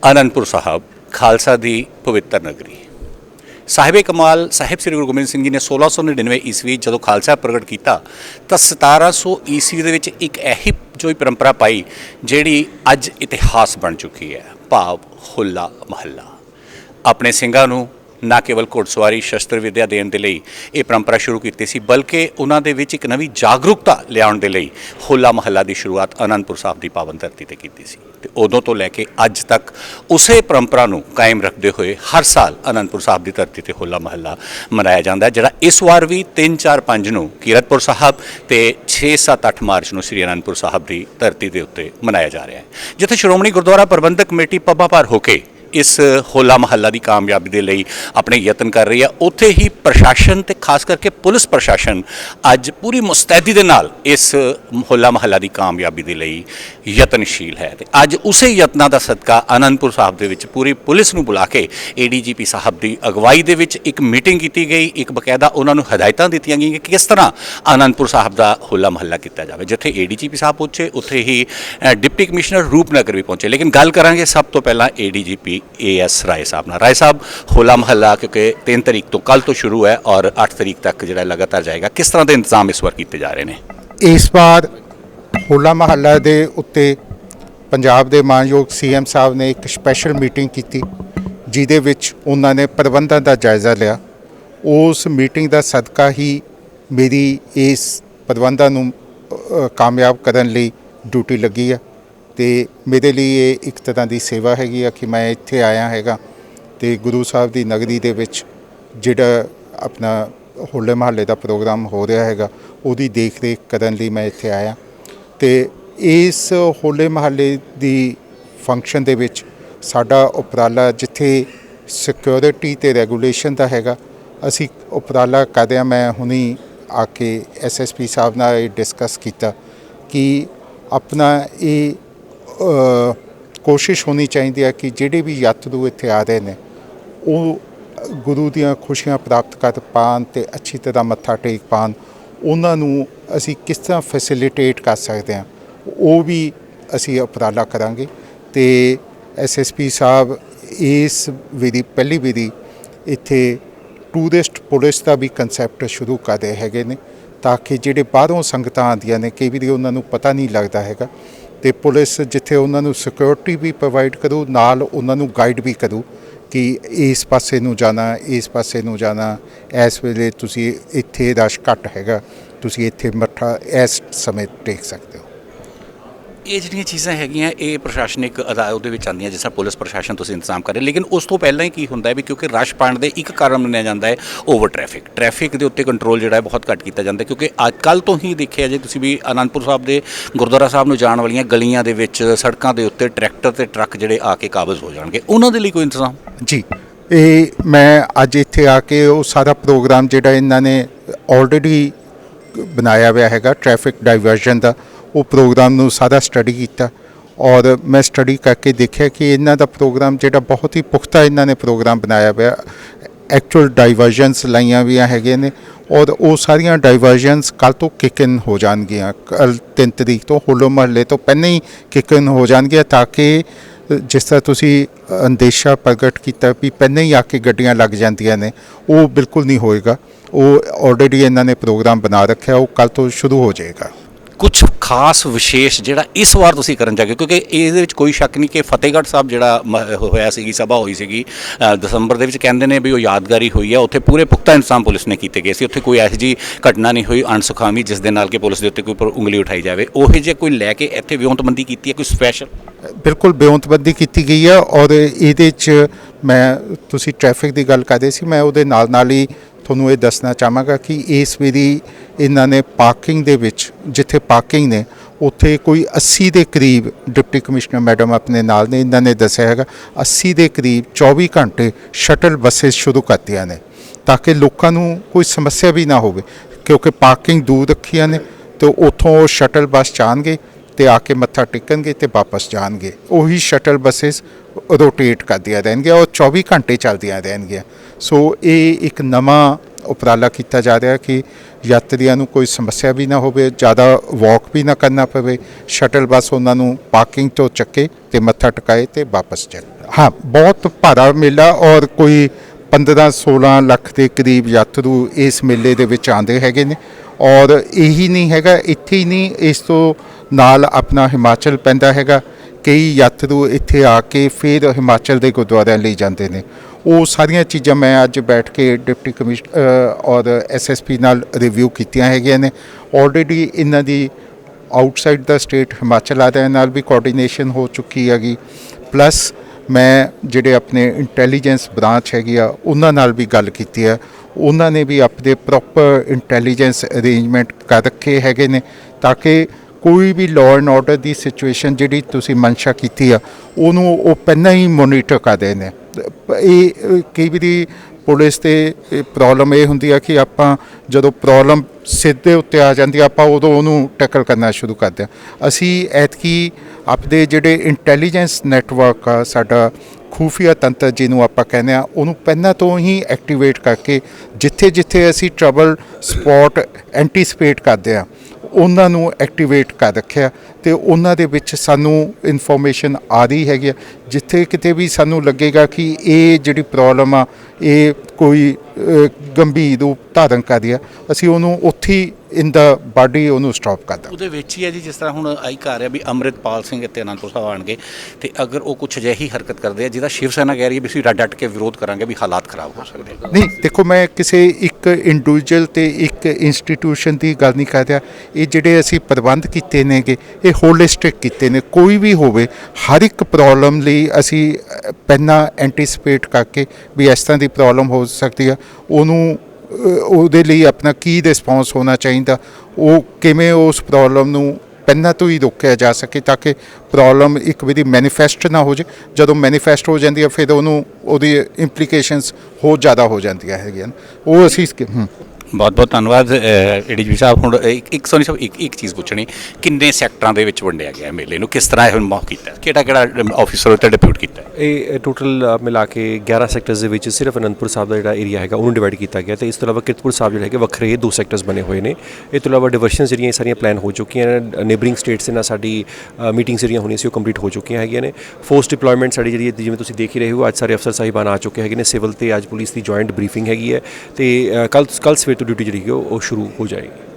आनंदपुर साहब खालसा दी पवित्र नगरी। साहिब कमाल साहिब श्री गुरु गोबिंद सिंह जी ने 1699 ईस्वी जो खालसा प्रगट किया तो 1700 ईस्वी दे विच एक ऐसी जो परंपरा पाई जिहड़ी अज इतिहास बन चुकी है। भाव होला महला अपने सिंघां नूं ना केवल घुड़सवारी शस्त्र विद्या देण दे लई ये परंपरा शुरू की सी, बल्कि उन्हां दे विच एक नवीं जागरूकता लियाउण दे लई होला महला की शुरुआत आनंदपुर साहब की पावन धरती ते कीती सी। ते उदों तो लैके अज तक उसे परंपरा नूं कायम रखते हुए हर साल आनंदपुर साहब की धरती ते होला महला मनाया जाता है, जिहड़ा इस वार भी 3, 4, 5 नूं कीरतपुर साहब ते 6, 7, 8 मार्च नूं श्री आनंदपुर साहब की धरती के उत्ते मनाया जा रहा है, जिथे श्रोमणी गुरुद्वारा प्रबंधक कमेटी पब्बा भर होके इस होला महला की कामयाबी के लिए अपने यतन कर रही है। उत्थे ही प्रशासन ते खास करके पुलिस प्रशासन अज पूरी मुस्तैदी दे नाल इस होला महला की कामयाबी के लिए यतनशील है। ते अज उस यत्नां दा सदका आनंदपुर साहब दे विच पूरी पुलिस नूं बुला के ADGP साहब की अगवाई दे विच एक मीटिंग की गई, एक बकायदा उन्होंने हदायतां दित्तियां गईयां कि किस तरह आनंदपुर साहब का होला महला किया जाए। जिथे ADGP साहब पहुंचे उत्थे ही डिप्टी कमिश्नर रूपनगर भी पहुंचे, लेकिन गल करांगे सब तो पहला ADGP AS राय साहब ना। राय साहब, होला महला क्योंकि 3 तारीख तो कल तो शुरू है और 8 तारीख तक जो लगातार जाएगा, किस तरह के इंतजाम इस बार किए जा रहे हैं? इस बार होला महला के उत्ते पंजाब के मानयोग CM साहब ने एक स्पैशल मीटिंग की जिहदे विच उन्होंने प्रबंधों का जायज़ा लिया। उस मीटिंग का सदका ही मेरी इस प्रबंधों नूं कामयाब करने लई ड्यूटी लगी है। तो मेरे लिए ये एक तरह की सेवा हैगी कि मैं इत्थे आया हैगा तो गुरु साहब की नगरी दे विच जिहड़ा अपना होले महल्ले का प्रोग्राम हो रहा हैगा उहदी देख रेख करन लई मैं इत्थे आया। तो इस होले महल्ले की फंक्शन दे विच साडा उपराला जिथे सिक्योरिटी ते रेगूलेशन का हैगा, असी उपराला करदे मैं हुणी आके SSP साहब नाल डिस्कस किया कि अपना ये कोशिश होनी चाहिए कि जिहड़े भी यात्रु इत्थे आ रहे हैं वो गुरु दियां खुशियां प्राप्त कर पान ते अच्छी तरह मत्था टेक पान। उन्हां नूं असी किस तरह फैसिलिटेट कर सकते हैं वो भी असी उपराला करांगे। तो SSP साहब इस विधि पहली विधि इत्थे टूरिस्ट पुलिस का भी कंसैप्ट शुरू कर रहे हैगे ने, ताकि जिहड़े बाहरों संगतां आंदियां ने कई वारी उन्हां नूं पता नहीं लगता हैगा तो पुलिस जिथे उन्होंने सिक्योरिटी भी प्रोवाइड करूँ नाल उन्होंने गाइड भी करूँ कि इस पासे नूं जाना, इस पासे नूं जाना, इस वेले तुसी इत्थे रश घट हैगा, तुसी इत्थे मत्था इस समय टेक सकते हो। ये जिहड़ियां चीज़ां हैगियां ये प्रशासनिक अदालत दे विच आंदियां, जिस तरह पुलिस प्रशासन तुसीं इंतजाम कर रहे, लेकिन उस तो पहलां ही की हुंदा है भी क्योंकि रश पाण दे एक कारण मन्निया जाता है ओवर ट्रैफिक के उत्ते कंट्रोल जिहड़ा है बहुत घट किया जाता है। क्योंकि अजकल तो ही देखिया जे तुसीं भी आनंदपुर साहब के गुरुद्वारा साहब नूं जाण वालियां गलियां दे विच सड़कां दे उत्ते ट्रैक्टर ते ट्रक जिहड़े आके काबज़ हो जाणगे, उन्हां दे लई कोई इंतजाम? जी, ये मैं अज इत्थे आके वो सारा प्रोग्राम जिहड़ा इन्हां ने ऑलरेडी बनाया हुआ हैगा ट्रैफिक डाइवर्जन का, वो प्रोग्राम नूं सारा स्टडी किया और मैं स्टडी करके देखा कि इन्हां दा प्रोग्राम जिहड़ा बहुत ही पुख्ता इन्हां ने प्रोग्राम बनाया हुआ, एक्चुअल डाइवर्जनस लाइयां भी हैगे ने और वो सारियां डाइवर्जनस कल तो किक इन हो जाणगियां। कल 3 तारीख तो होले महल्ले तो पहले ही किक इन हो जाणगियां, ताकि जिस तरह तुसी अंदेशा प्रगट किया भी पहले ही आके गड्डियां लग जांदियां ने, वो बिल्कुल नहीं होएगा। वो ऑलरेडी इन्हां ने प्रोग्राम बना रखा, वो कल तो शुरू हो जाएगा। कुछ खास विशेष जिहड़ा इस वार तुसीं करन जागे, क्योंकि इहदे विच कोई शक नहीं कि फतेहगढ़ साहब जिहड़ा होया सीगी सभा हुई सीगी दसंबर दे विच, कहंदे ने भी वो यादगारी हुई है, उत्थे पूरे पुख्ता इंतजाम पुलिस ने कीते गए सी, उत्थे कोई ऐसी जी घटना नहीं हुई अणसुखावी जिस दे नाल कि पुलिस दे उत्ते कोई उंगली उठाई जाए। ओहे जे कोई लैके इत्थे विਉਂਤਬੰਦੀ कीती है कोई स्पैशल? बिल्कुल विਉਂਤਬੰਦੀ की गई है और ये मैं तुसी ट्रैफिक की गल करदे सी, मैं उहदे नाल ही ਤੁਹਾਨੂੰ ਇਹ ਦੱਸਣਾ ਚਾਹਾਂਗਾ कि इस वारी इन्हां ने पार्किंग दे विच जिथे पार्किंग ने उत्थे कोई 80 के करीब डिप्टी कमिश्नर मैडम अपने नाल ने, इन्हां ने दस्सिया हैगा 80 के करीब 24 घंटे शटल बसेस शुरू करतियां ने, ताकि लोगों को कोई समस्या भी ना हो, क्योंकि पार्किंग दूर रखियां ने तो उत्थों शटल बस जाणगे तो आके मत्था टेकणगे तो वापस जाणगे। उही शटल बसेस रोटेट करदियां रहणगियां और 24 घंटे चलदियां रहणगियां। सो ये एक नवा उपराला किया जा रहा है कि ਯਾਤਰੀਆਂ ਨੂੰ ਕੋਈ ਸਮੱਸਿਆ ਵੀ ਨਾ ਹੋਵੇ, ਜ਼ਿਆਦਾ ਵਾਕ ਵੀ ਨਾ ਕਰਨਾ ਪਵੇ। ਸ਼ਟਲ ਬੱਸ ਉਹਨਾਂ ਨੂੰ ਪਾਰਕਿੰਗ ਤੋਂ ਚੱਕੇ ਤੇ ਮੱਥਾ ਟਿਕਾਏ ਤੇ ਵਾਪਸ ਚਲੇ। ਹਾਂ, ਬਹੁਤ ਭਾਰਾ ਮੇਲਾ ਔਰ ਕੋਈ 15-16 ਲੱਖ ਦੇ ਕਰੀਬ ਯਾਤਰੂ ਇਸ ਮੇਲੇ ਦੇ ਵਿੱਚ ਆਉਂਦੇ ਹੈਗੇ ਨੇ। ਔਰ ਇਹੀ ਨਹੀਂ ਹੈਗਾ, ਇੱਥੇ ਹੀ ਨਹੀਂ, ਇਸ ਤੋਂ ਨਾਲ ਆਪਣਾ ਹਿਮਾਚਲ ਪੈਂਦਾ ਹੈਗਾ। ਕਈ ਯਾਤਰੂ ਇੱਥੇ ਆ ਕੇ ਫਿਰ ਹਿਮਾਚਲ ਦੇ ਗੁਰਦੁਆਰਿਆਂ ਲਈ ਜਾਂਦੇ ਨੇ। ਉਹ ਸਾਰੀਆਂ ਚੀਜ਼ਾਂ ਮੈਂ ਅੱਜ ਬੈਠ ਕੇ ਡਿਪਟੀ ਕਮਿਸ਼ਨਰ ਔਰ ਐਸਐਸਪੀ ਨਾਲ ਰਿਵਿਊ ਕੀਤੀਆਂ ਹੈਗੀਆਂ ਨੇ। ਆਲਰੇਡੀ ਇਹਨਾਂ ਦੀ ਆਊਟਸਾਈਡ ਦਾ ਸਟੇਟ ਹਿਮਾਚਲ ਵਾਲਿਆਂ ਨਾਲ ਵੀ ਕੋਆਰਡੀਨੇਸ਼ਨ ਹੋ ਚੁੱਕੀ ਹੈਗੀ। ਪਲੱਸ ਮੈਂ ਜਿਹੜੇ ਆਪਣੇ ਇੰਟੈਲੀਜੈਂਸ ਬ੍ਰਾਂਚ ਹੈਗੀ ਆ ਉਹਨਾਂ ਨਾਲ ਵੀ ਗੱਲ ਕੀਤੀ ਹੈ। ਉਹਨਾਂ ਨੇ ਵੀ ਆਪਣੇ ਪ੍ਰੋਪਰ ਇੰਟੈਲੀਜੈਂਸ ਅਰੇਂਜਮੈਂਟ ਕਰ ਰੱਖੇ ਹੈਗੇ ਨੇ ਤਾਂ ਕਿ ਕੋਈ ਵੀ law and order the situation ਜਿਹੜੀ ਤੁਸੀਂ ਮਨਸ਼ਾ ਕੀਤੀ ਆ ਉਹਨੂੰ ਉਹ ਪਹਿਲਾਂ ਹੀ ਮੋਨੀਟਰ ਕਰਦੇ ਨੇ। ਇਹ ਕਈ ਵਾਰੀ ਪੁਲਿਸ ਤੇ ਪ੍ਰੋਬਲਮ ਇਹ ਹੁੰਦੀ ਆ ਕਿ ਆਪਾਂ ਜਦੋਂ ਪ੍ਰੋਬਲਮ ਸਿਰ ਦੇ ਉੱਤੇ ਆ ਜਾਂਦੀ ਆ ਆਪਾਂ ਉਦੋਂ ਉਹਨੂੰ ਟੈਕਲ ਕਰਨਾ ਸ਼ੁਰੂ ਕਰਦੇ ਹਾਂ। ਅਸੀਂ ਐਤਕੀ ਆਪਣੇ ਜਿਹੜੇ ਇੰਟੈਲੀਜੈਂਸ ਨੈਟਵਰਕ ਆ, ਸਾਡਾ ਖੂਫੀਆ ਤੰਤਰ ਜਿਹਨੂੰ ਆਪਾਂ ਕਹਿੰਦੇ ਆ, ਉਹਨੂੰ ਪਹਿਲਾਂ ਤੋਂ ਹੀ ਐਕਟੀਵੇਟ ਕਰਕੇ ਜਿੱਥੇ ਜਿੱਥੇ ਅਸੀਂ ਟਰਬਲ ਸਪੌਟ ਐਂਟੀਸਪੇਟ ਕਰਦੇ ਆ ਉਹਨਾਂ ਨੂੰ ਐਕਟੀਵੇਟ ਕਰ ਰੱਖਿਆ ਤੇ ਉਹਨਾਂ ਦੇ ਵਿੱਚ ਸਾਨੂੰ ਇਨਫੋਰਮੇਸ਼ਨ ਆ ਰਹੀ ਹੈਗੀ ਆ। ਜਿੱਥੇ ਕਿਤੇ ਵੀ ਸਾਨੂੰ ਲੱਗੇਗਾ ਕਿ ਇਹ ਜਿਹੜੀ ਪ੍ਰੋਬਲਮ ਆ ਇਹ ਕੋਈ ਗੰਭੀਰ ਰੂਪ ਧਾਰਨ ਕਰ ਰਹੀ ਆ, ਅਸੀਂ ਉਹਨੂੰ ਉੱਥੇ ਇਨ ਦਾ ਬਾਡੀ ਉਹਨੂੰ ਸਟਾਪ ਕਰ ਦਾਂਗੇ। ਉਹਦੇ ਵਿੱਚ ਹੀ ਹੈ ਜੀ, ਜਿਸ ਤਰ੍ਹਾਂ ਹੁਣ ਆਈ ਘਰ ਰਿਹਾ ਵੀ ਅੰਮ੍ਰਿਤਪਾਲ ਸਿੰਘ ਇੱਥੇ ਅਨੰਦਪੁਰ ਸਾਹਿਬ ਆਉਣਗੇ ਤੇ ਅਗਰ ਉਹ ਕੁਝ ਅਜਿਹੀ ਹਰਕਤ ਕਰਦੇ ਆ ਜਿਹਦਾ ਸ਼ਿਵ ਸੈਨਾ ਕਹਿ ਰਹੀ ਹੈ ਵੀ ਅਸੀਂ ਡਟ ਕੇ ਵਿਰੋਧ ਕਰਾਂਗੇ ਵੀ ਹਾਲਾਤ ਖਰਾਬ ਹੋ ਸਕਦੇ ਆ। ਨਹੀਂ, ਦੇਖੋ ਮੈਂ ਕਿਸੇ ਇੱਕ ਇੰਡੀਵਿਜੂਅਲ ਤੇ ਇੱਕ ਇੰਸਟੀਟਿਊਸ਼ਨ ਦੀ ਗੱਲ ਨਹੀਂ ਕਰ ਰਿਹਾ। ਇਹ ਜਿਹੜੇ ਅਸੀਂ ਪ੍ਰਬੰਧ ਕੀਤੇ ਨੇਗੇ ਇਹ ਹੋਲਿਸਟਿਕ ਕੀਤੇ ਨੇ। ਕੋਈ ਵੀ ਹੋਵੇ ਹਰ ਇੱਕ ਪ੍ਰੋਬਲਮ ਲਈ ਅਸੀਂ ਪਹਿਲਾਂ ਐਂਟੀਸਪੇਟ ਕਰਕੇ ਵੀ ਇਸ ਤਰ੍ਹਾਂ ਦੀ ਪ੍ਰੋਬਲਮ ਹੋ ਸਕਦੀ ਆ, ਉਹਨੂੰ ਉਹਦੇ ਲਈ ਆਪਣਾ ਕੀ ਰਿਸਪੌਂਸ ਹੋਣਾ ਚਾਹੀਦਾ, ਉਹ ਕਿਵੇਂ ਉਸ ਪ੍ਰੋਬਲਮ ਨੂੰ ਪਹਿਲਾਂ ਤੋਂ ਹੀ ਰੋਕਿਆ ਜਾ ਸਕੇ ਤਾਂ ਕਿ ਪ੍ਰੋਬਲਮ ਇੱਕ ਵਾਰੀ ਮੈਨੀਫੈਸਟ ਨਾ ਹੋ ਜਾਏ। ਜਦੋਂ ਮੈਨੀਫੈਸਟ ਹੋ ਜਾਂਦੀ ਹੈ ਫਿਰ ਉਹਦੀ ਇੰਪਲੀਕੇਸ਼ਨਸ ਹੋਰ ਜ਼ਿਆਦਾ ਹੋ ਜਾਂਦੀਆਂ ਹੈਗੀਆਂ। ਉਹ ਅਸੀਂ ਬਹੁਤ ਬਹੁਤ ਧੰਨਵਾਦ ਏਡੀਜੀਪੀ ਸਾਹਿਬ। ਹੁਣ ਇੱਕ ਸੋਨੀ ਸਾਹਿਬ ਇੱਕ ਚੀਜ਼ ਪੁੱਛਣੀ, ਕਿੰਨੇ ਸੈਕਟਰਾਂ ਦੇ ਵਿੱਚ ਵੰਡਿਆ ਗਿਆ ਮੇਲੇ ਨੂੰ, ਕਿਸ ਤਰ੍ਹਾਂ ਇਹ ਮੌਕ ਕੀਤਾ, ਕਿਹੜਾ ਆਫਿਸਰ ਉੱਤੇ ਡਿਪਿਊਟ ਕੀਤਾ? ਇਹ ਟੋਟਲ ਮਿਲਾ ਕੇ 11 ਸੈਕਟਰਸ ਦੇ ਵਿੱਚ ਸਿਰਫ ਅਨੰਦਪੁਰ ਸਾਹਿਬ ਦਾ ਜਿਹੜਾ ਏਰੀਆ ਹੈਗਾ ਉਹਨੂੰ ਡਿਵਾਈਡ ਕੀਤਾ ਗਿਆ ਤੇ ਇਸ ਤੋਂ ਇਲਾਵਾ ਕੀਰਤਪੁਰ ਸਾਹਿਬ ਜਿਹੜੇ ਹੈਗੇ ਵੱਖਰੇ 2 ਸੈਕਟਰਸ ਬਣੇ ਹੋਏ ਨੇ। ਇਹ ਤੋਂ ਇਲਾਵਾ ਡਿਵਰਸ਼ਨਸ ਜਿਹੜੀਆਂ ਸਾਰੀਆਂ ਪਲਾਨ ਹੋ ਚੁੱਕੀਆਂ ਨੇ। ਨੇਬਰਿੰਗ ਸਟੇਟਸ ਦੇ ਨਾਲ ਸਾਡੀ ਮੀਟਿੰਗਸ ਜਿਹੜੀਆਂ ਹੋਣੀਆਂ ਸੀ ਉਹ ਕੰਪਲੀਟ ਹੋ ਚੁੱਕੀਆਂ ਹੈਗੀਆਂ ਨੇ। ਫੋਰਸ ਡਿਪਲੋਇਮੈਂਟ ਸਾਡੀ ਜਿਹੜੀ ਜਿਵੇਂ ਤੁਸੀਂ ਦੇਖ ਹੀ ਰਹੇ ਹੋ, ਅੱਜ ਸਾਰੇ ਅਫਸਰ ਸਾਹਿਬਾਨ ਆ ਚੁੱਕੇ ਹੈਗੇ ਨੇ। ਸਿਵਲ ਤੇ ਅੱਜ ਪੁਲਿਸ ਦੀ ਜੁਆਇੰਟ ਬਰੀਫਿੰਗ ਹੈਗੀ ਹੈ ਤੇ ਕੱਲ ਸਵੇਰ ਤੋਂ ਡਿਊਟੀ ਜਿਹੜੀ ਉਹ ਸ਼ੁਰੂ ਹੋ ਜਾਏਗੀ।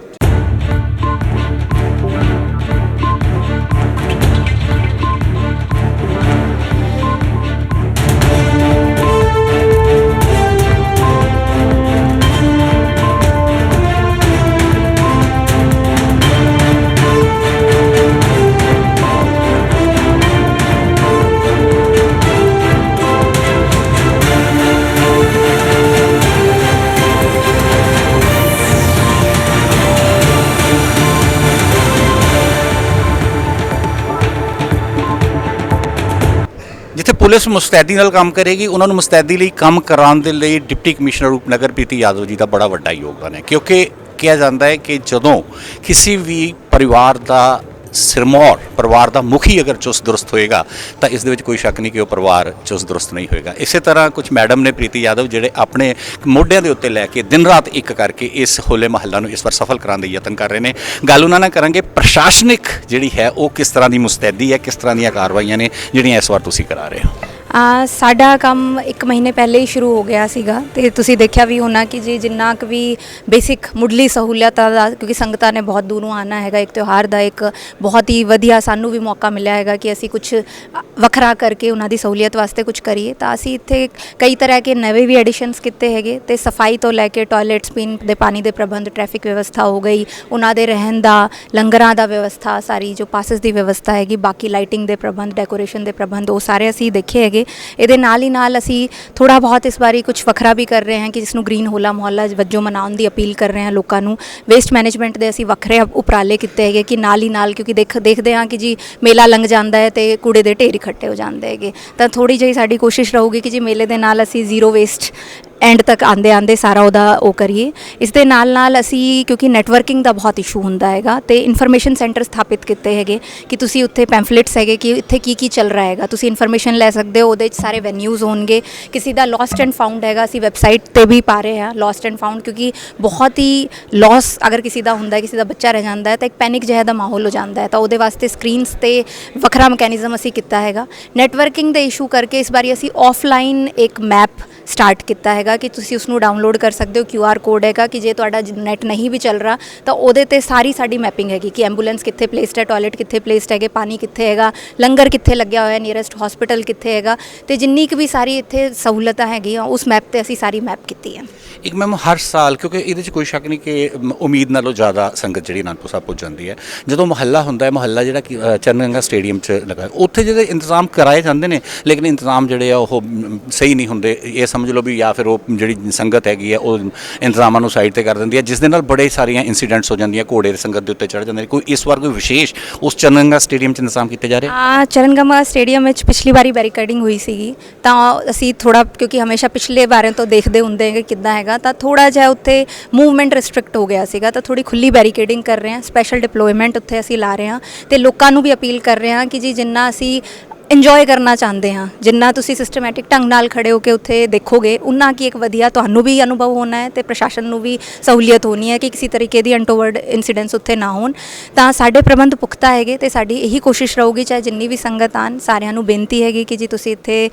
ਜਿੱਥੇ ਪੁਲਿਸ ਮੁਸਤੈਦੀ ਨਾਲ ਕੰਮ ਕਰੇਗੀ, ਉਹਨਾਂ ਨੂੰ ਮੁਸਤੈਦੀ ਲਈ ਕੰਮ ਕਰਾਉਣ ਦੇ ਲਈ ਡਿਪਟੀ ਕਮਿਸ਼ਨਰ ਰੂਪਨਗਰਪ੍ਰੀਤੀ ਯਾਦਵ ਜੀ ਦਾ ਬੜਾ ਵੱਡਾ ਯੋਗਦਾਨ ਹੈ। ਕਿਉਂਕਿ ਕਿਹਾ ਜਾਂਦਾ ਹੈ ਕਿ ਜਦੋਂ ਕਿਸੇ ਵੀ ਪਰਿਵਾਰ ਦਾ ਸਿਰਮੌਰ, ਪਰਿਵਾਰ ਦਾ ਮੁਖੀ ਅਗਰ ਚੁਸਤ ਦਰੁਸਤ ਹੋਏਗਾ ਤਾਂ ਇਸ ਦੇ ਵਿੱਚ ਕੋਈ ਸ਼ੱਕ ਨਹੀਂ ਕਿ ਉਹ ਪਰਿਵਾਰ ਚੁਸਤ ਦਰੁਸਤ ਨਹੀਂ ਹੋਏਗਾ। ਇਸੇ ਤਰ੍ਹਾਂ ਕੁਝ ਮੈਡਮ ਨੇ ਪ੍ਰੀਤੀ ਯਾਦਵ ਜਿਹੜੇ ਆਪਣੇ ਮੋਢਿਆਂ ਦੇ ਉੱਤੇ ਲੈ ਕੇ ਦਿਨ ਰਾਤ ਇੱਕ ਕਰਕੇ ਇਸ ਹੋਲੇ ਮਹੱਲਾ ਨੂੰ ਇਸ ਵਾਰ ਸਫਲ ਕਰਾਉਣ ਦੇ ਯਤਨ ਕਰ ਰਹੇ ਨੇ। ਗੱਲ ਉਹਨਾਂ ਨਾਲ ਕਰਾਂਗੇ ਪ੍ਰਸ਼ਾਸਨਿਕ ਜਿਹੜੀ ਹੈ ਉਹ ਕਿਸ ਤਰ੍ਹਾਂ ਦੀ ਮੁਸਤੈਦੀ ਹੈ, ਕਿਸ ਤਰ੍ਹਾਂ ਦੀਆਂ ਕਾਰਵਾਈਆਂ ਨੇ ਜਿਹੜੀਆਂ ਇਸ ਵਾਰ ਤੁਸੀਂ ਕਰਾ ਰਹੇ ਹੋ। ਸਾਡਾ ਕੰਮ 1 ਮਹੀਨੇ ਪਹਿਲੇ ਹੀ ਸ਼ੁਰੂ ਹੋ ਗਿਆ ਸੀਗਾ ਤੇ ਤੁਸੀਂ ਦੇਖਿਆ ਵੀ ਹੋਣਾ ਕਿ ਜੀ ਜਿੰਨਾ ਕੁ ਵੀ ਬੇਸਿਕ ਮੁੱਢਲੀ ਸਹੂਲਤਾਂ ਦਾ, ਕਿਉਂਕਿ ਸੰਗਤਾਂ ਨੇ ਬਹੁਤ ਦੂਰੋਂ ਆਉਣਾ ਹੈਗਾ, ਇੱਕ ਤਿਉਹਾਰ ਦਾ ਇੱਕ ਬਹੁਤ ਹੀ ਵਧੀਆ ਸਾਨੂੰ ਵੀ ਮੌਕਾ ਮਿਲਿਆ ਹੈਗਾ ਕਿ ਅਸੀਂ ਕੁਝ ਵੱਖਰਾ ਕਰਕੇ ਉਹਨਾਂ ਦੀ ਸਹੂਲੀਅਤ ਵਾਸਤੇ ਕੁਝ ਕਰੀਏ। ਤਾਂ ਅਸੀਂ ਇੱਥੇ ਕਈ ਤਰ੍ਹਾਂ ਕੇ ਨਵੇਂ ਵੀ ਐਡੀਸ਼ਨਸ ਕੀਤੇ ਹੈਗੇ ਤੇ ਸਫਾਈ ਤੋਂ ਲੈ ਕੇ ਟਾਇਲਟਸ, ਪੀਣ ਦੇ ਪਾਣੀ ਦੇ ਪ੍ਰਬੰਧ, ਟ੍ਰੈਫਿਕ ਵਿਵਸਥਾ ਹੋ ਗਈ, ਉਹਨਾਂ ਦੇ ਰਹਿਣ ਦਾ, ਲੰਗਰਾਂ ਦਾ ਵਿਵਸਥਾ, ਸਾਰੀ ਜੋ ਪਾਸਿਸ ਦੀ ਵਿਵਸਥਾ ਹੈਗੀ, ਬਾਕੀ ਲਾਈਟਿੰਗ ਦੇ ਪ੍ਰਬੰਧ, ਡੈਕੋਰੇਸ਼ਨ ਦੇ ਪ੍ਰਬੰਧ, ਉਹ ਸਾਰੇ ਅਸੀਂ ਦੇਖੇ ਹੈਗੇ। ਇਹਦੇ ਨਾਲ ਹੀ ਨਾਲ ਅਸੀਂ ਥੋੜ੍ਹਾ ਬਹੁਤ ਇਸ ਵਾਰੀ ਕੁਝ ਵੱਖਰਾ ਵੀ ਕਰ ਰਹੇ ਹਾਂ ਕਿ ਜਿਸ ਨੂੰ ਗ੍ਰੀਨ ਹੋਲਾ ਮੁਹੱਲਾ ਵਜੋਂ ਮਨਾਉਣ ਦੀ ਅਪੀਲ ਕਰ ਰਹੇ ਹਾਂ ਲੋਕਾਂ ਨੂੰ। ਵੇਸਟ ਮੈਨੇਜਮੈਂਟ ਦੇ ਅਸੀਂ ਵੱਖਰੇ ਉਪਰਾਲੇ ਕੀਤੇ ਹੈਗੇ ਕਿ ਨਾਲ ਹੀ ਨਾਲ, ਕਿਉਂਕਿ ਦੇਖਦੇ ਹਾਂ ਕਿ ਜੀ ਮੇਲਾ ਲੰਘ ਜਾਂਦਾ ਹੈ ਤੇ ਕੂੜੇ ਦੇ ਢੇਰ ਇਕੱਠੇ ਹੋ ਜਾਂਦੇ ਹੈਗੇ, ਤਾਂ ਥੋੜ੍ਹੀ ਜਿਹੀ ਸਾਡੀ ਕੋਸ਼ਿਸ਼ ਰਹੂਗੀ ਕਿ ਜੀ ਮੇਲੇ ਦੇ ਨਾਲ ਅਸੀਂ ਜ਼ੀਰੋ ਵੇਸਟ ਐਂਡ ਤੱਕ ਆਂਦੇ ਸਾਰਾ ਉਹਦਾ ਉਹ ਕਰੀਏ। ਇਸ ਦੇ ਨਾਲ ਅਸੀਂ ਕਿਉਂਕਿ ਨੈਟਵਰਕਿੰਗ ਦਾ ਬਹੁਤ ਇਸ਼ੂ ਹੁੰਦਾ ਹੈਗਾ ਤੇ ਇਨਫੋਰਮੇਸ਼ਨ ਸੈਂਟਰ ਸਥਾਪਿਤ ਕੀਤੇ ਹੈਗੇ ਕਿ ਤੁਸੀਂ ਉੱਥੇ ਪੈਂਫਲੇਟਸ ਹੈਗੇ ਕਿ ਇੱਥੇ ਕੀ ਚੱਲ ਰਿਹਾ ਹੈਗਾ, ਤੁਸੀਂ ਇਨਫੋਰਮੇਸ਼ਨ ਲੈ ਸਕਦੇ ਹੋ। ਉਹਦੇ 'ਚ ਸਾਰੇ ਵੈਨਿਊਜ਼ ਹੋਣਗੇ। ਕਿਸੇ ਦਾ ਲੋਸਟ ਐਂਡ ਫਾਊਂਡ ਹੈਗਾ, ਅਸੀਂ ਵੈਬਸਾਈਟ ਤੇ ਵੀ ਪਾ ਰਹੇ ਹਾਂ ਲੋਸਟ ਐਂਡ ਫਾਊਂਡ, ਕਿਉਂਕਿ ਬਹੁਤ ਹੀ ਲੋਸ ਅਗਰ ਕਿਸੇ ਦਾ ਹੁੰਦਾ ਹੈ, ਕਿਸੇ ਦਾ ਬੱਚਾ ਰਹਿ ਜਾਂਦਾ ਹੈ ਤਾਂ ਇੱਕ ਪੈਨਿਕ ਜਿਹਾ ਦਾ ਮਾਹੌਲ ਹੋ ਜਾਂਦਾ ਹੈ। ਤਾਂ ਉਹਦੇ ਵਾਸਤੇ ਸਕਰੀਨਸ ਤੇ ਵੱਖਰਾ ਮੈਕੈਨਿਜ਼ਮ ਅਸੀਂ ਕੀਤਾ ਹੈਗਾ। ਨੈਟਵਰਕਿੰਗ ਦੇ ਇਸ਼ੂ ਕਰਕੇ ਇਸ ਵਾਰੀ ਅਸੀਂ ਆਫਲਾਈਨ ਇੱਕ ਮੈਪ ਸਟਾਰਟ ਕੀਤਾ ਹੈਗਾ ਕਿ ਤੁਸੀਂ ਉਸ ਨੂੰ ਡਾਊਨਲੋਡ ਕਰ ਸਕਦੇ ਹੋ। QR ਕੋਡ ਹੈਗਾ ਕਿ ਜੇ ਤੁਹਾਡਾ ਨੈਟ ਨਹੀਂ ਵੀ ਚੱਲ ਰਿਹਾ ਤਾਂ ਉਹਦੇ ਤੇ ਸਾਰੀ ਸਾਡੀ ਮੈਪਿੰਗ ਹੈਗੀ ਕਿ ਐਂਬੂਲੈਂਸ ਕਿੱਥੇ ਪਲੇਸਡ ਹੈ, ਟਾਇਲਟ ਕਿੱਥੇ ਪਲੇਸਡ ਹੈਗੇ, ਪਾਣੀ ਕਿੱਥੇ ਹੈਗਾ, ਲੰਗਰ ਕਿੱਥੇ ਲੱਗਿਆ ਹੋਇਆ, ਨੀਅਰੈਸਟ ਹਸਪੀਟਲ ਕਿੱਥੇ ਹੈਗਾ, ਤੇ ਜਿੰਨੀ ਕੁ ਵੀ ਸਾਰੀ ਇੱਥੇ ਸਹੂਲਤਾਂ ਹੈਗੀਆਂ ਉਸ ਮੈਪ ਤੇ ਅਸੀਂ ਸਾਰੀ ਮੈਪ ਕੀਤੀ ਹੈ। ਇੱਕ ਮੈਮ ਹਰ ਸਾਲ, ਕਿਉਂਕਿ ਇਹਦੇ 'ਚ ਕੋਈ ਸ਼ੱਕ ਨਹੀਂ ਕਿ ਉਮੀਦ ਨਾਲੋਂ ਜ਼ਿਆਦਾ ਸੰਗਤ ਜਿਹੜੀ ਅਨੰਦਪੁਰ ਸਾਹਿਬ ਪੁੱਜ ਜਾਂਦੀ ਹੈ, ਜਦੋਂ ਮੁਹੱਲਾ ਹੁੰਦਾ ਹੈ, ਮੁਹੱਲਾ ਜਿਹੜਾ ਕਿ ਚਰਨਗੰਗਾ ਸਟੇਡੀਅਮ 'ਚ ਲੱਗਾ, ਉੱਥੇ ਜਿਹੜੇ ਇੰਤਜ਼ਾਮ ਕਰਾਏ ਜਾਂਦੇ ਨੇ ਲੇਕਿਨ ਇੰਤਜ਼ਾਮ ਜਿਹੜੇ ਆ ਉਹ ਸਹੀ ਨਹੀਂ ਹੁੰਦੇ। ਇਹ ਸਮਝ ਲਓ ਵੀ ਜਾਂ ਫਿਰ ਉਹ ਜਿਹੜੀ ਸੰਗਤ ਹੈਗੀ ਹੈ ਉਹ ਇੰਤਜ਼ਾਮਾਂ ਨੂੰ ਸਾਈਡ ਤੇ ਕਰ ਦਿੰਦੀ ਹੈ, ਜਿਸ ਦੇ ਨਾਲ ਬੜੇ ਸਾਰੀਆਂ ਇੰਸੀਡੈਂਟਸ ਹੋ ਜਾਂਦੀਆਂ, ਘੋੜੇ ਦੇ ਸੰਗਤ ਦੇ ਉੱਤੇ ਚੜ੍ਹ ਜਾਂਦੇ ਨੇ। ਕੋਈ ਇਸ ਵਾਰ ਕੋਈ ਵਿਸ਼ੇਸ਼ ਉਸ ਚਰਨਗੰਗਾ ਸਟੇਡੀਅਮ 'ਚ ਇੰਤਜ਼ਾਮ ਕੀਤੇ ਜਾ ਰਹੇ? ਚਰਨਗੰਗਾ ਸਟੇਡੀਅਮ ਵਿੱਚ ਪਿਛਲੀ ਵਾਰੀ ਬੈਰੀਕੇਡਿੰਗ ਹੋਈ ਸੀਗੀ ਤਾਂ ਅਸੀਂ ਥੋੜਾ, ਕਿਉਂਕਿ ਹਮੇਸ਼ਾ ਪਿਛਲੇ ਬਾਰੇ ਤੋਂ ਦੇਖਦੇ ਹੁੰਦੇ ਹੈਗੇ ਕਿੱਦਾਂ ਹੈਗਾ, ਤਾਂ ਥੋੜਾ ਜਿਹਾ ਉੱਥੇ ਮੂਵਮੈਂਟ ਰਿਸਟ੍ਰਿਕਟ ਹੋ ਗਿਆ ਸੀਗਾ, ਤਾਂ ਥੋੜੀ ਖੁੱਲੀ ਬੈਰੀਕੇਡਿੰਗ ਕਰ ਰਹੇ ਹਾਂ। ਸਪੈਸ਼ਲ ਡਿਪਲੋਇਮੈਂਟ ਉੱਥੇ ਅਸੀਂ ਲਾ ਰਹੇ ਹਾਂ ਤੇ ਲੋਕਾਂ ਨੂੰ ਵੀ ਅਪੀਲ ਕਰ ਰਹੇ ਹਾਂ ਕਿ ਜੀ ਜਿੰਨਾ ਅਸੀਂ ਇੰਜੋਏ ਕਰਨਾ ਚਾਹੁੰਦੇ ਹਾਂ, ਜਿੰਨਾ ਤੁਸੀਂ ਸਿਸਟਮੈਟਿਕ ਢੰਗ ਨਾਲ ਖੜੇ ਹੋ ਕੇ ਉੱਥੇ ਦੇਖੋਗੇ, ਉਨਾ ਕੀ ਇੱਕ ਵਧੀਆ ਤੁਹਾਨੂੰ ਵੀ ਅਨੁਭਵ ਹੋਣਾ ਹੈ ਤੇ ਪ੍ਰਸ਼ਾਸਨ ਨੂੰ ਵੀ ਸਹੂਲੀਅਤ ਹੋਣੀ ਹੈ ਕਿ ਕਿਸੇ ਤਰੀਕੇ ਦੀ ਅਨਟੋਵਰਡ ਇਨਸੀਡੈਂਟਸ ਉੱਥੇ ਨਾ ਹੋਣ। ਤਾਂ ਸਾਡੇ ਪ੍ਰਬੰਧ ਪੁਖਤਾ ਹੈਗੇ ਤੇ ਸਾਡੀ ਇਹੀ ਕੋਸ਼ਿਸ਼ ਰਹੂਗੀ, ਚਾਹੇ ਜਿੰਨੀ ਵੀ ਸੰਗਤ ਆਣ, ਸਾਰਿਆਂ ਨੂੰ ਬੇਨਤੀ ਹੈਗੀ ਕਿ ਜੀ ਤੁਸੀਂ ਇੱਥੇ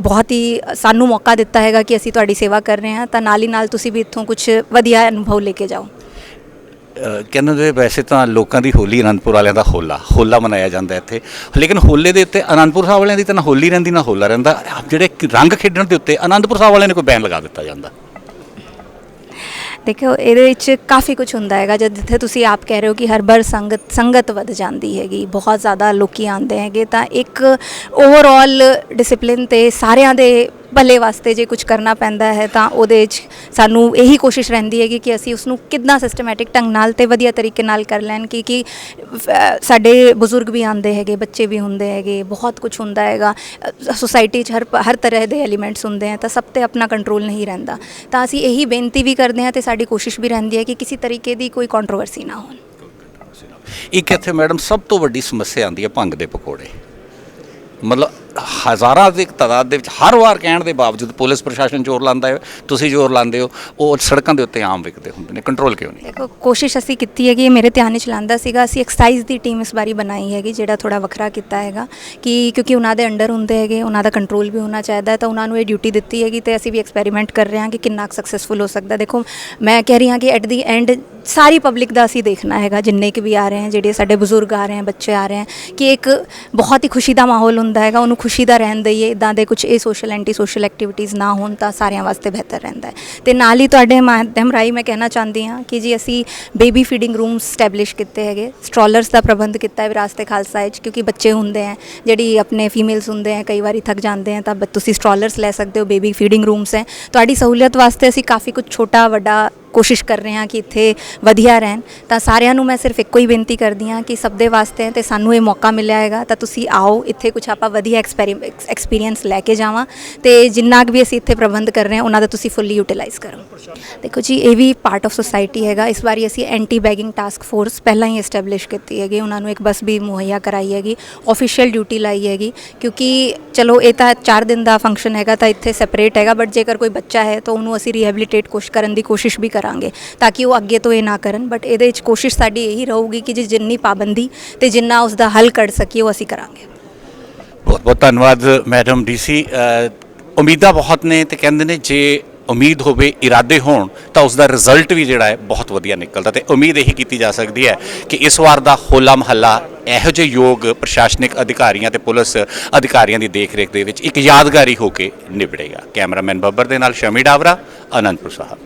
ਬਹੁਤ ਹੀ ਸਾਨੂੰ ਮੌਕਾ ਦਿੱਤਾ ਹੈਗਾ ਕਿ ਅਸੀਂ ਤੁਹਾਡੀ ਸੇਵਾ ਕਰ ਰਹੇ ਹਾਂ, ਤਾਂ ਨਾਲ ਹੀ ਨਾਲ ਤੁਸੀਂ ਵੀ ਇੱਥੋਂ ਕੁਝ ਵਧੀਆ ਅਨੁਭਵ ਲੈ ਕੇ ਜਾਓ। ਕਹਿੰਦੇ ਵੈਸੇ ਤਾਂ ਲੋਕਾਂ ਦੀ ਹੋਲੀ, ਅਨੰਦਪੁਰ ਵਾਲਿਆਂ ਦਾ ਹੋਲਾ ਮਨਾਇਆ ਜਾਂਦਾ ਇੱਥੇ, ਲੇਕਿਨ ਹੋਲੇ ਦੇ ਉੱਤੇ ਅਨੰਦਪੁਰ ਸਾਹਿਬ ਵਾਲਿਆਂ ਦੀ ਤਾਂ ਨਾ ਹੋਲੀ ਰਹਿੰਦੀ ਨਾ ਹੋਲਾ ਰਹਿੰਦਾ। ਜਿਹੜੇ ਰੰਗ ਖੇਡਣ ਦੇ ਉੱਤੇ ਅਨੰਦਪੁਰ ਸਾਹਿਬ ਵਾਲਿਆਂ ਨੇ ਕੋਈ ਬੈਨ ਲਗਾ ਦਿੱਤਾ ਜਾਂਦਾ। ਦੇਖੋ ਇਹਦੇ ਵਿੱਚ ਕਾਫੀ ਕੁਝ ਹੁੰਦਾ ਹੈਗਾ। ਜਦ ਜਿੱਥੇ ਤੁਸੀਂ ਆਪ ਕਹਿ ਰਹੇ ਹੋ ਕਿ ਹਰ ਵਾਰ ਸੰਗਤ ਵੱਧ ਜਾਂਦੀ ਹੈਗੀ, ਬਹੁਤ ਜ਼ਿਆਦਾ ਲੋਕੀ ਆਉਂਦੇ ਹੈਗੇ, ਤਾਂ ਇੱਕ ਓਵਰਆਲ ਡਿਸਪਲਿਨ ਤੇ ਸਾਰਿਆਂ ਦੇ ਭਲੇ ਵਾਸਤੇ ਜੇ ਕੁਝ ਕਰਨਾ ਪੈਂਦਾ ਹੈ ਤਾਂ ਉਹਦੇ 'ਚ ਸਾਨੂੰ ਇਹੀ ਕੋਸ਼ਿਸ਼ ਰਹਿੰਦੀ ਹੈਗੀ ਕਿ ਅਸੀਂ ਉਸ ਨੂੰ ਕਿੱਦਾਂ ਸਿਸਟਮੈਟਿਕ ਢੰਗ ਨਾਲ ਤੇ ਵਧੀਆ ਤਰੀਕੇ ਨਾਲ ਕਰ ਲੈਣ। ਕਿ ਸਾਡੇ ਬਜ਼ੁਰਗ ਵੀ ਆਉਂਦੇ ਹੈਗੇ, ਬੱਚੇ ਵੀ ਹੁੰਦੇ ਹੈਗੇ, ਬਹੁਤ ਕੁਝ ਹੁੰਦਾ ਹੈਗਾ ਸੁਸਾਇਟੀ 'ਚ, ਹਰ ਤਰ੍ਹਾਂ ਦੇ ਐਲੀਮੈਂਟਸ ਹੁੰਦੇ ਹੈ, ਤਾਂ ਸਭ ਤੇ ਆਪਣਾ ਕੰਟਰੋਲ ਨਹੀਂ ਰਹਿੰਦਾ। ਤਾਂ ਅਸੀਂ ਇਹੀ ਬੇਨਤੀ ਵੀ ਕਰਦੇ ਹਾਂ ਤੇ ਸਾਡੀ ਕੋਸ਼ਿਸ਼ ਵੀ ਰਹਿੰਦੀ ਹੈ ਕਿ ਕਿਸੇ ਤਰੀਕੇ ਦੀ ਕੋਈ ਕੰਟਰੋਵਰਸੀ ਨਾ ਹੋਣ। ਇੱਕ ਇੱਥੇ ਮੈਡਮ ਸਭ ਤੋਂ ਵੱਡੀ ਸਮੱਸਿਆ ਆਉਂਦੀ ਹੈ ਭੰਗ ਦੇ ਪਕੌੜੇ। ਮਤਲਬ ਹਜ਼ਾਰਾਂ ਦੀ ਤਾਦਾਦ ਦੇ ਵਿੱਚ ਹਰ ਵਾਰ ਕਹਿਣ ਦੇ ਬਾਵਜੂਦ ਪੁਲਿਸ ਪ੍ਰਸ਼ਾਸਨ ਜ਼ੋਰ ਲਾਉਂਦਾ ਹੈ, ਤੁਸੀਂ ਜ਼ੋਰ ਲਾਉਂਦੇ ਹੋ, ਉਹ ਸੜਕਾਂ ਦੇ ਉੱਤੇ ਆਮ ਵਿਕਦੇ ਹੁੰਦੇ ਨੇ, ਕੰਟਰੋਲ ਕਿਉਂ ਨਹੀਂ? ਦੇਖੋ ਕੋਸ਼ਿਸ਼ ਅਸੀਂ ਕੀਤੀ ਹੈਗੀ, ਮੇਰੇ ਧਿਆਨ ਵਿੱਚ ਲਾਂਦਾ ਸੀਗਾ, ਅਸੀਂ ਐਕਸਾਈਜ਼ ਦੀ ਟੀਮ ਇਸ ਵਾਰੀ ਬਣਾਈ ਹੈਗੀ ਜਿਹੜਾ ਥੋੜਾ ਵੱਖਰਾ ਕੀਤਾ ਹੈਗਾ ਕਿ ਕਿਉਂਕਿ ਉਹਨਾਂ ਦੇ ਅੰਡਰ ਹੁੰਦੇ ਹੈਗੇ, ਉਹਨਾਂ ਦਾ ਕੰਟਰੋਲ ਵੀ ਹੋਣਾ ਚਾਹੀਦਾ, ਤਾਂ ਉਹਨਾਂ ਨੂੰ ਇਹ ਡਿਊਟੀ ਦਿੱਤੀ ਹੈਗੀ ਤੇ ਅਸੀਂ ਵੀ ਐਕਸਪੈਰੀਮੈਂਟ ਕਰ ਰਹੇ ਹਾਂ ਕਿ ਕਿੰਨਾ ਸਕਸੈਸਫੁਲ ਹੋ ਸਕਦਾ। ਦੇਖੋ ਮੈਂ ਕਹਿ ਰਹੀ ਹਾਂ ਕਿ ਐਟ ਦੀ ਐਂਡ ਸਾਰੀ ਪਬਲਿਕ ਦਾ ਅਸੀਂ ਦੇਖਣਾ ਹੈਗਾ, ਜਿੰਨੇ ਕਿ ਵੀ ਆ ਰਹੇ ਹਨ, ਜਿਹੜੇ ਸਾਡੇ ਬਜ਼ੁਰਗ ਆ ਰਹੇ ਹਨ, ਬੱਚੇ ਆ ਰਹੇ ਹਨ, ਕਿ ਇੱਕ ਬਹੁਤ ਹੀ ਖੁਸ਼ੀ ਦਾ ਮਾਹੌਲ ਹੁੰਦਾ ਹੈਗਾ, ਉਹਨੂੰ ਖੁਸ਼ੀ ਦਾ ਰਹਿਣ ਦਈਏ। ਇੱਦਾਂ ਦੇ ਕੁਝ ਇਹ ਸੋਸ਼ਲ ਐਂਟੀ ਸੋਸ਼ਲ ਐਕਟੀਵਿਟੀਜ਼ ਨਾ ਹੋਣ ਤਾਂ ਸਾਰਿਆਂ ਵਾਸਤੇ ਬਿਹਤਰ ਰਹਿੰਦਾ ਹੈ। ਤੇ ਨਾਲ ਹੀ ਤੁਹਾਡੇ ਮਾਧਿਅਮ ਰਾਹੀਂ ਮੈਂ ਕਹਿਣਾ ਚਾਹੁੰਦੀ ਹਾਂ ਕਿ ਜੀ ਅਸੀਂ ਬੇਬੀ ਫੀਡਿੰਗ ਰੂਮਸ ਸਟੈਬਲਿਸ਼ ਕੀਤੇ ਹੈਗੇ, ਸਟ੍ਰੋਲਰਸ ਦਾ ਪ੍ਰਬੰਧ ਕੀਤਾ ਹੈ ਵਿਰਾਸਤ-ਏ ਖਾਲਸਾ ਵਿੱਚ, ਕਿਉਂਕਿ ਬੱਚੇ ਹੁੰਦੇ ਹੈ ਜਿਹੜੀ ਆਪਣੇ ਫੀਮੇਲਸ ਹੁੰਦੇ ਹੈ, ਕਈ ਵਾਰੀ ਥੱਕ ਜਾਂਦੇ ਹੈ, ਤਾਂ ਤੁਸੀਂ ਸਟ੍ਰੋਲਰਸ ਲੈ ਸਕਦੇ ਹੋ। ਬੇਬੀ ਫੀਡਿੰਗ ਰੂਮਸ ਹੈ, ਤੁਹਾਡੀ ਸਹੂਲੀਅਤ ਵਾਸਤੇ ਅਸੀਂ ਕਾਫੀ ਕੁਝ ਛੋਟਾ ਵੱਡਾ ਕੋਸ਼ਿਸ਼ ਕਰ ਰਹੇ ਹਾਂ ਕਿ ਇੱਥੇ ਵਧੀਆ ਰਹਿਣ। ਤਾਂ ਸਾਰਿਆਂ ਨੂੰ ਮੈਂ ਸਿਰਫ ਇੱਕੋ ਹੀ ਬੇਨਤੀ ਕਰਦੀ ਹਾਂ ਕਿ ਸਭ ਦੇ ਵਾਸਤੇ ਤੇ ਸਾਨੂੰ ਇਹ ਮੌਕਾ ਮਿਲਿਆ ਹੈਗਾ, ਤਾਂ ਤੁਸੀਂ ਆਓ ਇੱਥੇ ਕੁਝ ਆਪਾਂ ਵਧੀਆ ਐਕਸਪੀਰੀਅੰਸ ਲੈ ਕੇ ਜਾਵਾਂ ਤੇ ਜਿੰਨਾ ਕੁ ਵੀ ਅਸੀਂ ਇੱਥੇ ਪ੍ਰਬੰਧ ਕਰ ਰਹੇ ਹਾਂ ਉਹਨਾਂ ਦਾ ਤੁਸੀਂ ਫੁੱਲੀ ਯੂਟਿਲਾਈਜ਼ ਕਰੋ। ਦੇਖੋ ਜੀ ਇਹ ਵੀ ਪਾਰਟ ਆਫ ਸੁਸਾਇਟੀ ਹੈਗਾ। ਇਸ ਵਾਰੀ ਅਸੀਂ ਐਂਟੀ ਬੈਗਿੰਗ ਟਾਸਕ ਫੋਰਸ ਪਹਿਲਾਂ ਹੀ ਐਸਟੈਬਲਿਸ਼ ਕੀਤੀ ਹੈਗੀ, ਉਹਨਾਂ ਨੂੰ ਇੱਕ ਬੱਸ ਵੀ ਮੁਹੱਈਆ ਕਰਾਈ ਹੈਗੀ, ਆਫੀਸ਼ੀਅਲ ਡਿਊਟੀ ਲਾਈ ਹੈਗੀ, ਕਿਉਂਕਿ ਚਲੋ ਇਹ ਤਾਂ 4 ਦਿਨ ਦਾ ਫੰਕਸ਼ਨ ਹੈਗਾ ਤਾਂ ਇੱਥੇ ਸੈਪਰੇਟ ਹੈਗਾ, ਬਟ ਜੇਕਰ ਕੋਈ ਬੱਚਾ ਹੈ ਤਾਂ ਉਹਨੂੰ ਅਸੀਂ ਰੀਹੈਬਿਲਿਟੇਟ ਕਰਨ ਦੀ ਕੋਸ਼ਿਸ਼ ਵੀ ਕਰਾਂਗੇ ਤਾਂ ਕਿ ਉਹ ਅੱਗੇ ਤੋਂ ਇਹ ਨਾ ਕਰਨ। ਬਟ ਇਹਦੇ ਵਿੱਚ ਕੋਸ਼ਿਸ਼ ਸਾਡੀ ਇਹੀ ਰਹੂਗੀ ਕਿ ਜਿੰਨੀ ਪਾਬੰਦੀ ਤੇ ਜਿੰਨਾ ਉਸ ਦਾ ਹੱਲ ਕੱਢ ਸਕੀਏ ਉਹ ਅਸੀਂ ਕਰਾਂਗੇ। ਬਹੁਤ ਬਹੁਤ ਧੰਨਵਾਦ ਮੈਡਮ ਡੀਸੀ। ਉਮੀਦਾਂ ਬਹੁਤ ਨੇ ਤੇ ਕਹਿੰਦੇ ਨੇ ਜੇ ਉਮੀਦ ਹੋਵੇ, ਇਰਾਦੇ ਹੋਣ ਤਾਂ ਉਸ ਦਾ ਰਿਜ਼ਲਟ ਵੀ ਜਿਹੜਾ ਹੈ ਬਹੁਤ ਵਧੀਆ ਨਿਕਲਦਾ। ਤੇ ਉਮੀਦ ਇਹੀ ਕੀਤੀ ਜਾ ਸਕਦੀ ਹੈ ਕਿ ਇਸ ਵਾਰ ਦਾ ਹੋਲਾ ਮਹੱਲਾ ਇਹੋ ਜਿਹੇ ਯੋਗ ਪ੍ਰਸ਼ਾਸਨਿਕ ਅਧਿਕਾਰੀਆਂ ਤੇ ਪੁਲਿਸ ਅਧਿਕਾਰੀਆਂ ਦੀ ਦੇਖ ਰੇਖ ਦੇ ਵਿੱਚ ਇੱਕ ਯਾਦਗਾਰੀ ਹੋ ਕੇ ਨਿਬੜੇਗਾ। ਕੈਮਰਾਮੈਨ ਬੱਬਰ ਦੇ ਨਾਲ ਸ਼ਮੀ ਡਾਵਰਾ, ਅਨੰਦਪੁਰ ਸਾਹਿਬ।